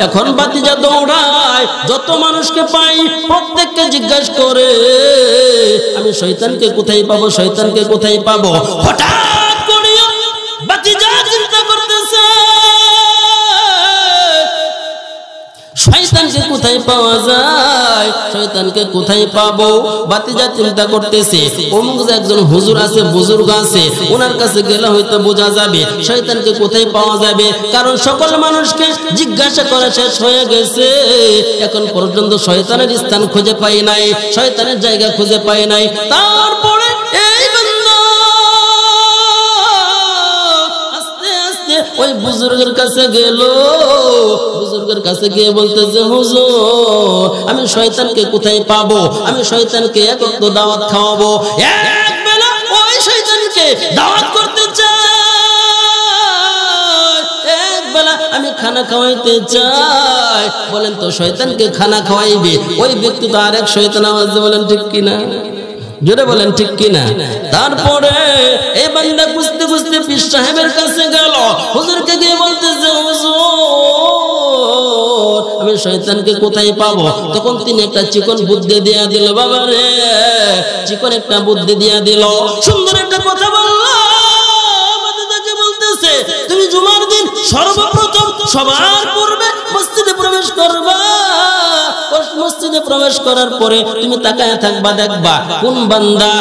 এখন ভাতিজা দৌড়ায়, যত মানুষকে পাই প্রত্যেককে জিজ্ঞাসা করে আমি শয়তানকে কোথায় পাবো, শয়তানকে কোথায় পাবো। হঠাৎ করে ভাতিজা চিন্তা করতেছে শয়তানকে কোথায় পাওয়া যায়, শয়তানকে কোথায় পাবো। ভাতিজা চিন্তা করতেছে অমুক যে একজন হুজুর আছে, বুজুর্গ আছে, ওনার কাছে গেলে হয়তো বোঝা যাবে শয়তানকে কোথায় পাওয়া যাবে, কারণ সকল মানুষকে জিজ্ঞাসা করা শেষ হয়ে গেছে, এখন পর্যন্ত শয়তানের স্থান খুঁজে পাই নাই, শয়তানের জায়গা খুঁজে পাই নাই। তারপরে এই বান্দা আস্তে আস্তে ওই বুজুর্গের কাছে গেল, বুজুর্গের কাছে গিয়ে বলতেছে হুজুর আমি শয়তানকে কোথায় পাবো, আমি শয়তানকে এক ওয়াক্ত দাওয়াত খাওয়াবো, এক বেলা ওই শয়তানকে দাওয়াত করতে চাই, এক বেলা আমি খানা খাওয়াইতে চাই। বলেন তো শয়তানকে খানা খাওয়াইবে ওই ব্যক্তি তো আরেক শয়তান, আওয়াজ বলেন ঠিক কিনা, জোরে বলেন ঠিক কিনা। তারপরে এই বান্দা বুঝতে বুঝতে পীর সাহেবের কাছে গেল, হুজুরকে গিয়ে বলতেছে হুজুর আমি শয়তানকে কোথায় পাবো। তখন তিনি একটা চিকন বুদ্ধি দিয়া দিল, বাবা রে চিকন একটা বুদ্ধি দিয়া দিল, সুন্দর একটা কথা বললো। বান্দাকে বলতেছে তুমি জুমার দিন সর্বপ্রথম সবার পূর্বে মসজিদে প্রবেশ করবা, মসজিদে প্রবেশ করার পরে তুমি তাকায় থাকবা, দেখবা কোন বান্দা